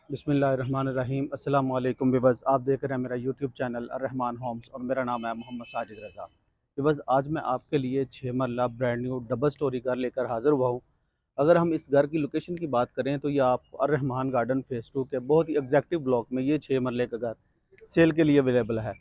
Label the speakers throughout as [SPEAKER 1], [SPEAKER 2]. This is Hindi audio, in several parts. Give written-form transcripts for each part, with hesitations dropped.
[SPEAKER 1] बिस्मिल्लाहिर्रहमानिर्रहीम। अस्सलाम वालेकुम व्यूअर्स, आप देख रहे हैं मेरा यूट्यूब चैनल अर्रहमान होम्स और मेरा नाम है मोहम्मद साजिद रज़ा। व्यूअर्स, आज मैं आपके लिए 6 मरला ब्रांड न्यू डबल स्टोरी घर लेकर हाज़िर हुआ हूँ। अगर हम इस घर की लोकेशन की बात करें तो ये आपको अर्रहमान गार्डन फेज़ 2 के बहुत ही एग्जैक्टिव ब्लॉक में ये 6 मरले का घर सेल के लिए अवेलेबल है।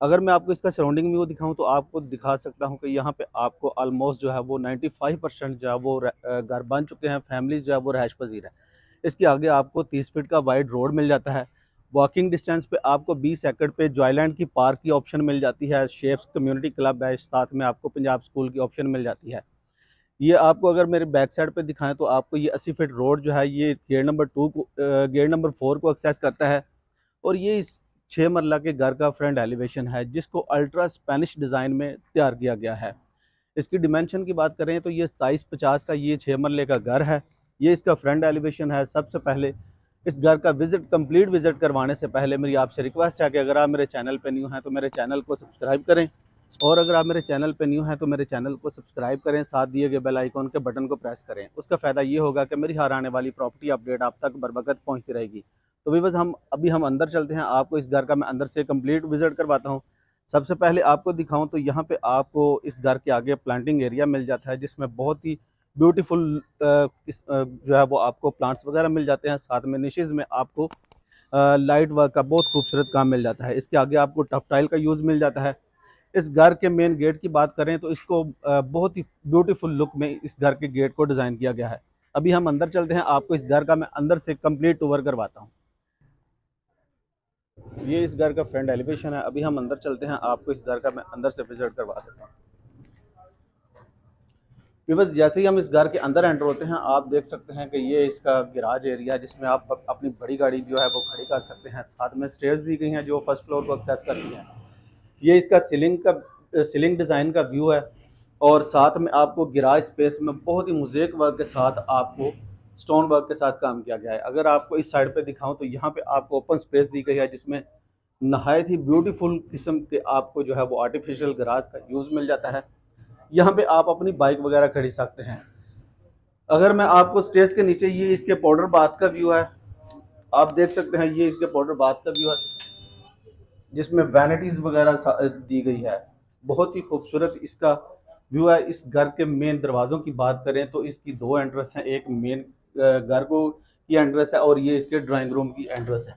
[SPEAKER 1] अगर मैं आपको इसका सराउंडिंग व्यू दिखाऊं तो आपको दिखा सकता हूं कि यहाँ पे आपको ऑलमोस्ट जो है वो 95% जो है वो घर बन चुके हैं, फैमिलीज जो है वो रहायश पजीर है। इसके आगे आपको 30 फीट का वाइड रोड मिल जाता है। वॉकिंग डिस्टेंस पे आपको 20 एकड़ पे जॉयलैंड की पार्क की ऑप्शन मिल जाती है। शेप्स कम्युनिटी क्लब है, साथ में आपको पंजाब स्कूल की ऑप्शन मिल जाती है। ये आपको अगर मेरे बैक साइड पे दिखाएं तो आपको ये 80 फीट रोड जो है ये गेट नंबर 4 को एक्सेस करता है। और ये इस 6 मरला के घर का फ्रंट एलिवेशन है जिसको अल्ट्रा स्पेनिश डिज़ाइन में तैयार किया गया है। इसकी डिमेंशन की बात करें तो ये 2750 का ये 6 मरले का घर है। ये इसका फ्रंट एलिवेशन है। सबसे पहले इस घर का कंप्लीट विजिट करवाने से पहले मेरी आपसे रिक्वेस्ट है कि अगर आप मेरे चैनल पर न्यू हैं तो मेरे चैनल को सब्सक्राइब करें, और अगर आप मेरे चैनल पर न्यू हैं तो मेरे चैनल को सब्सक्राइब करें, साथ दिए गए बेल आइकॉन के बटन को प्रेस करें। उसका फ़ायदा ये होगा कि मेरी हर आने वाली प्रॉपर्टी अपडेट आप तक बर वक्त पहुँचती रहेगी। तो व्यूअर्स, हम अंदर चलते हैं, आपको इस घर का मैं अंदर से कंप्लीट विजिट करवाता हूँ। सबसे पहले आपको दिखाऊं तो यहाँ पे आपको इस घर के आगे प्लांटिंग एरिया मिल जाता है जिसमें बहुत ही ब्यूटीफुल जो है वो आपको प्लांट्स वगैरह मिल जाते हैं। साथ में निशेज में आपको लाइट वर्क का बहुत खूबसूरत काम मिल जाता है। इसके आगे आपको टफ टाइल का यूज़ मिल जाता है। इस घर के मेन गेट की बात करें तो इसको बहुत ही ब्यूटीफुल लुक में इस घर के गेट को डिज़ाइन किया गया है। अभी हम अंदर चलते हैं, आपको इस घर का मैं अंदर से कंप्लीट टूर करवाता हूँ। ये इस घर का फ्रंट एलिवेशन है। अभी हम अंदर चलते हैं, आपको इस घर का मैं अंदर से विजिट करवा देता हूँ। व्यूअर्स, जैसे ही हम इस घर के अंदर एंटर होते हैं आप देख सकते हैं कि ये इसका गैराज एरिया है जिसमें आप अपनी बड़ी गाड़ी जो है वो खड़ी कर सकते हैं। साथ में स्टेयर्स दी गई हैं जो फर्स्ट फ्लोर को एक्सेस करती हैं। ये इसका सीलिंग डिज़ाइन का व्यू है। और साथ में आपको गैराज स्पेस में बहुत ही मुज़ेक वर्क के साथ आपको स्टोन वर्क के साथ काम किया गया है। अगर आपको इस साइड पे दिखाऊं तो यहाँ पे आपको ओपन स्पेस दी गई है जिसमें नहायत ही ब्यूटीफुल किस्म के आपको जो है वो आर्टिफिशियल गराज का यूज़ मिल जाता है। यहाँ पे आप अपनी बाइक वगैरह खड़ी सकते हैं। अगर मैं आपको स्टेज के नीचे ये इसके पाउडर बाथ का व्यू है, आप देख सकते हैं ये इसके पाउडर बाथ का व्यू है जिसमें वैनिटीज़ वगैरह दी गई है। बहुत ही खूबसूरत इसका व्यू है। इस घर के मेन दरवाज़ों की बात करें तो इसकी 2 एंट्रेंस हैं। एक मेन घर को की एंट्रेंस है और ये इसके ड्राइंग रूम की एंट्रेंस है।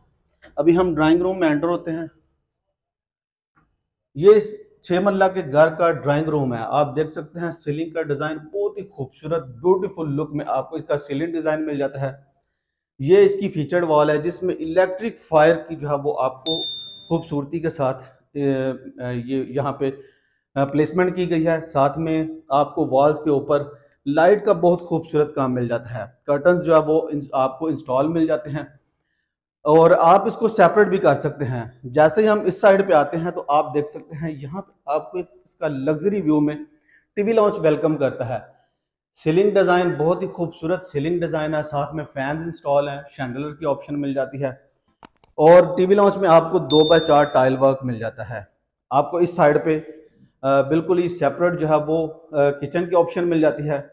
[SPEAKER 1] अभी हम ड्राइंग रूम में एंटर होते हैं। ये इस 6 मरला के घर का ड्राइंग रूम है। आप देख सकते हैं सीलिंग का डिज़ाइन बहुत ही खूबसूरत ब्यूटीफुल लुक में आपको इसका सीलिंग डिज़ाइन मिल जाता है। ये इसकी फीचर्ड वॉल है जिसमें इलेक्ट्रिक फायर की जो है वो आपको खूबसूरती के साथ ये यहाँ पे प्लेसमेंट की गई है। साथ में आपको वॉल्स के ऊपर लाइट का बहुत खूबसूरत काम मिल जाता है। कर्टन्स जो है वो आपको इंस्टॉल मिल जाते हैं और आप इसको सेपरेट भी कर सकते हैं। जैसे ही हम इस साइड पे आते हैं तो आप देख सकते हैं यहाँ पे आपको इसका लग्जरी व्यू में टीवी लॉन्च वेलकम करता है। सीलिंग डिज़ाइन बहुत ही खूबसूरत सीलिंग डिज़ाइन है। साथ में फैंस इंस्टॉल हैं, शैंडलर की ऑप्शन मिल जाती है और टीवी लॉन्च में आपको 2x4 टाइल वर्क मिल जाता है। आपको इस साइड पे बिल्कुल ही सेपरेट जो है वो किचन की ऑप्शन मिल जाती है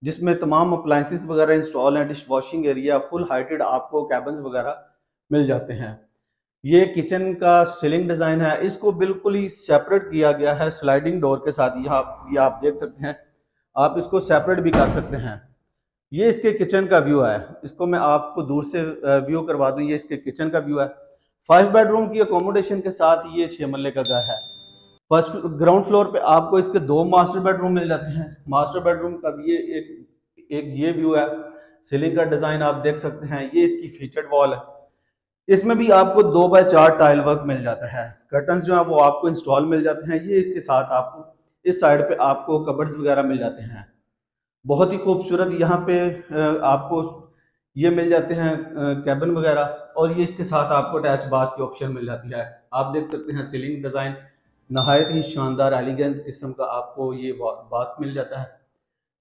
[SPEAKER 1] जिसमें तमाम अप्लाइंसेस वगैरह इंस्टॉल हैं। Dish washing area full heighted आपको कैबिन्स वगैरह मिल जाते हैं। ये किचन का सीलिंग डिज़ाइन है, इसको बिल्कुल ही सेपरेट किया गया है स्लाइडिंग डोर के साथ। ये आप देख सकते हैं, आप इसको सेपरेट भी कर सकते हैं। ये इसके किचन का व्यू है, इसको मैं आपको दूर से व्यू करवा दूं। ये इसके किचन का व्यू है। 5 बेडरूम की अकोमोडेशन के साथ ये 6 मरले का घर है। फर्स्ट ग्राउंड फ्लोर पे आपको इसके 2 मास्टर बेडरूम मिल जाते हैं। मास्टर बेडरूम का भी एक ये व्यू है। सीलिंग का डिज़ाइन आप देख सकते हैं। ये इसकी फीचर्ड वॉल है, इसमें भी आपको 2x4 टाइल वर्क मिल जाता है। कर्टन्स जो है वो आपको इंस्टॉल मिल जाते हैं। ये इसके साथ आपको इस साइड पे आपको कबर्ड्स वगैरह मिल जाते हैं। बहुत ही खूबसूरत यहाँ पे आपको ये मिल जाते हैं कैबिन वगैरह, और ये इसके साथ आपको अटैच बाथ की ऑप्शन मिल जाती है। आप देख सकते हैं सीलिंग डिज़ाइन नहायत ही शानदार एलिगेंट किस्म का आपको ये बाथ मिल जाता है।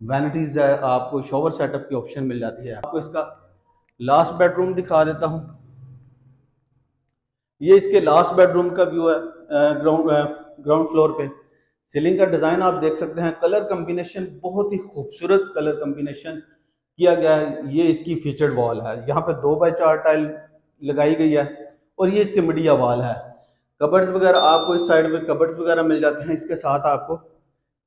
[SPEAKER 1] वैनिटीज़ है, आपको शॉवर सेटअप की ऑप्शन मिल जाती है। आपको इसका लास्ट बेडरूम दिखा देता हूँ। ये इसके लास्ट बेडरूम का व्यू है ग्राउंड फ्लोर पे। सीलिंग का डिज़ाइन आप देख सकते हैं। कलर कम्बिनेशन बहुत ही खूबसूरत कलर कम्बिनेशन किया गया है। ये इसकी फीचर्ड वॉल है। यहाँ पे 2x4 टाइल लगाई गई है और ये इसके मीडिया वाल है। कबर्ड्स वगैरह आपको इस साइड में कबर्ड्स वगैरह मिल जाते हैं। इसके साथ आपको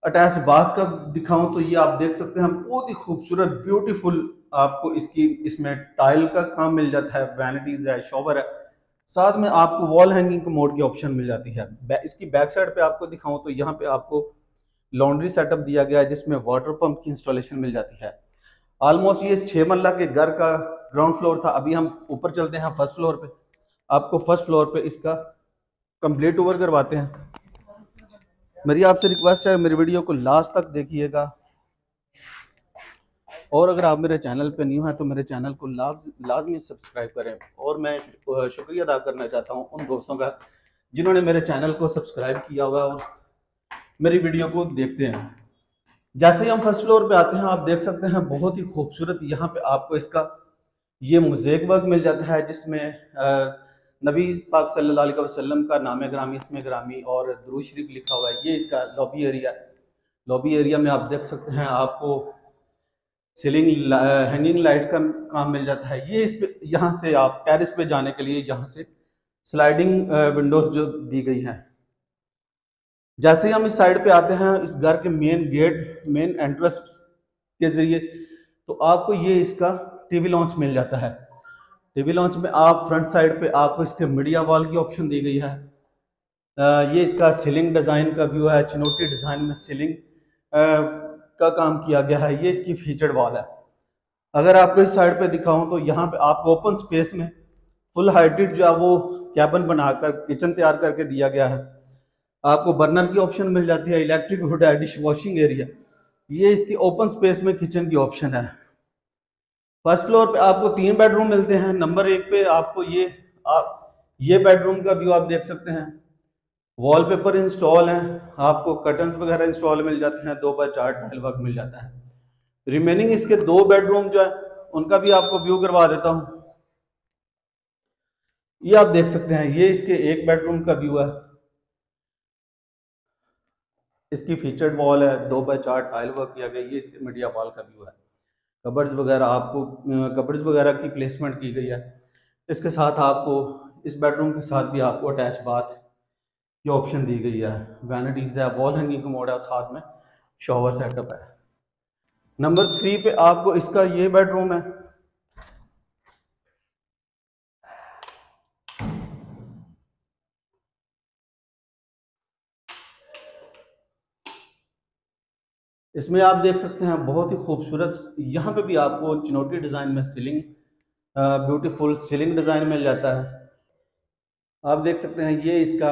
[SPEAKER 1] अटैच बाथ का दिखाऊं तो ये आप देख सकते हैं बहुत ही खूबसूरत ब्यूटीफुल आपको इसमें टाइल का काम मिल जाता है, वैनिटीज है, शॉवर है, साथ में आपको वॉल हैंगिंग कमोड की ऑप्शन मिल जाती है। इसकी बैक साइड पे आपको दिखाऊं तो यहाँ पे आपको लॉन्ड्री सेटअप दिया गया है जिसमें वाटर पंप की इंस्टॉलेशन मिल जाती है। ऑलमोस्ट ये 6 मरला के घर का ग्राउंड फ्लोर था। अभी हम ऊपर चलते हैं फर्स्ट फ्लोर पे, आपको फर्स्ट फ्लोर पे इसका कंप्लीट ओवर करवाते हैं। मेरी आपसे रिक्वेस्ट है मेरी वीडियो को लास्ट तक देखिएगा और अगर आप मेरे चैनल पे न्यू हैं तो मेरे चैनल को लाजमी सब्सक्राइब करें। और मैं शुक्रिया अदा करना चाहता हूं उन दोस्तों का जिन्होंने मेरे चैनल को सब्सक्राइब किया हुआ और मेरी वीडियो को देखते हैं। जैसे ही हम फर्स्ट फ्लोर पे आते हैं आप देख सकते हैं बहुत ही खूबसूरत यहाँ पे आपको इसका ये मोज़ेक वर्क मिल जाता है जिसमें नबी पाक सल्लल्लाहु अलैहि वसल्लम का नाम ग्रामी, इसमें ग्रामी और दुरूद शरीफ लिखा हुआ है। ये इसका लॉबी एरिया, लॉबी एरिया में आप देख सकते हैं आपको सीलिंग हैंगिंग लाइट का काम मिल जाता है। ये इस पे यहाँ से आप टेरिस पे जाने के लिए यहाँ से स्लाइडिंग विंडोज जो दी गई हैं। जैसे ही हम इस साइड पे आते हैं इस घर के मेन गेट, मेन एंट्रेंस के जरिए तो आपको ये इसका टीवी लॉन्च मिल जाता है। टीवी लॉन्च में आप फ्रंट साइड पे आपको इसके मीडिया वॉल की ऑप्शन दी गई है। ये इसका सीलिंग डिज़ाइन का व्यू है, चिनोटी डिज़ाइन में सीलिंग का काम किया गया है। ये इसकी फीचर्ड वॉल है। अगर आपको इस साइड पे दिखाऊं तो यहाँ पे आपको ओपन स्पेस में फुल हाइटेड जो है वो कैबिन बनाकर किचन तैयार करके दिया गया है। आपको बर्नर की ऑप्शन मिल जाती है, इलेक्ट्रिक हुड है, डिश वॉशिंग एरिया। ये इसकी ओपन स्पेस में किचन की ऑप्शन है। फर्स्ट फ्लोर पे आपको 3 बेडरूम मिलते हैं। नंबर 1 पे आपको ये बेडरूम का व्यू आप देख सकते हैं। वॉलपेपर इंस्टॉल है, आपको कर्टन्स वगैरह इंस्टॉल मिल जाते हैं, 2x4 टाइल वर्क मिल जाता है। रिमेनिंग इसके 2 बेडरूम जो है उनका भी आपको व्यू करवा देता हूं। ये आप देख सकते हैं ये इसके 1 बेडरूम का व्यू है। इसकी फीचर्ड वॉल है, 2x4 टाइल वर्क किया गया। ये इसके मीडिया वॉल का व्यू है। कबर्ड्स वगैरह आपको कबर्ड्स वगैरह की प्लेसमेंट की गई है। इसके साथ आपको इस बेडरूम के साथ भी आपको अटैच बाथ की ऑप्शन दी गई है, वैनिटीज है, वॉल हैंगिंग कमोड है, साथ में शॉवर सेटअप है। नंबर 3 पे आपको इसका ये बेडरूम है। इसमें आप देख सकते हैं बहुत ही खूबसूरत, यहाँ पे भी आपको चिनोटी डिज़ाइन में सीलिंग ब्यूटीफुल सीलिंग डिज़ाइन मिल जाता है। आप देख सकते हैं ये इसका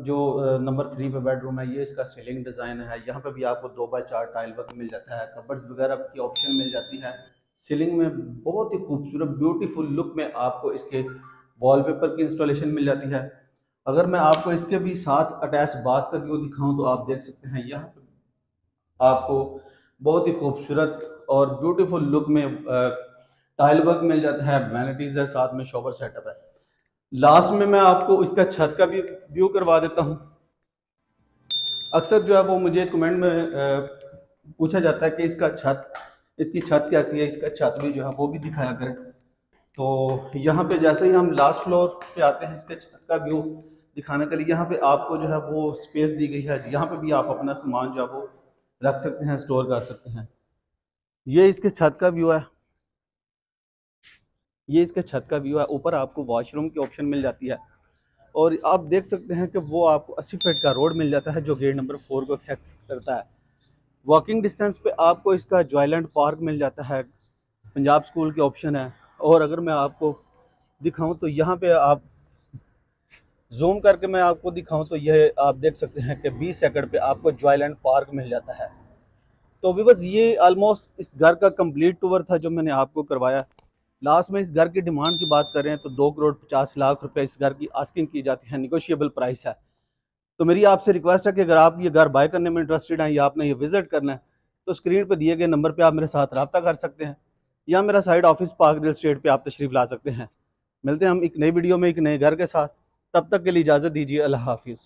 [SPEAKER 1] जो नंबर 3 पे बेडरूम है, ये इसका सीलिंग डिज़ाइन है। यहाँ पे भी आपको 2x4 टाइल वर्क मिल जाता है, कबर्ड्स वगैरह की ऑप्शन मिल जाती है। सीलिंग में बहुत ही खूबसूरत ब्यूटीफुल लुक में आपको इसके वॉलपेपर की इंस्टॉलेशन मिल जाती है। अगर मैं आपको इसके भी साथ अटैच बाथ का व्यू दिखाऊँ तो आप देख सकते हैं यहाँ पे आपको बहुत ही खूबसूरत और ब्यूटीफुल लुक में टाइल वर्क मिल जाता है, वैनिटीज है, साथ में शॉवर सेटअप है। लास्ट में मैं आपको इसका छत का भी व्यू करवा देता हूँ। अक्सर जो है वो मुझे कमेंट में पूछा जाता है कि इसकी छत कैसी है, इसका छत भी जो है वो भी दिखाया करें। तो यहाँ पे जैसे ही हम लास्ट फ्लोर पे आते हैं इसके छत का व्यू दिखाने के लिए यहाँ पे आपको जो है वो स्पेस दी गई है। यहाँ पे भी आप अपना सामान जो है वो रख सकते हैं, स्टोर कर सकते हैं। ये इसके छत का व्यू है, ये इसके छत का व्यू है। ऊपर आपको वॉशरूम की ऑप्शन मिल जाती है और आप देख सकते हैं कि वो आपको 80 फीट का रोड मिल जाता है जो गेट नंबर 4 को एक्सेस करता है। वॉकिंग डिस्टेंस पे आपको इसका जॉयलैंड पार्क मिल जाता है, पंजाब स्कूल की ऑप्शन है। और अगर मैं आपको दिखाऊं तो यहाँ पे आप जूम करके मैं आपको दिखाऊं तो ये आप देख सकते हैं कि 20 एकड़ पे आपको जॉयलैंड पार्क मिल जाता है। तो व्यूअर्स ये ऑलमोस्ट इस घर का कंप्लीट टूर था जो मैंने आपको करवाया। लास्ट में इस घर की डिमांड की बात करें तो 2,50,00,000 रुपए इस घर की आस्किंग की जाती है, निगोशिएबल प्राइस है। तो मेरी आपसे रिक्वेस्ट है कि अगर आप ये घर बाय करने में इंटरेस्टेड हैं या आपने ये विजिट करना है तो स्क्रीन पर दिए गए नंबर पर आप मेरे साथ रब्ता कर सकते हैं या मेरा side office park real estate पर आप तशरीफ़ ला सकते हैं। मिलते हैं हम एक नई वीडियो में एक नए घर के साथ, तब तक के लिए इजाज़त दीजिए। अल्लाह हाफिज़।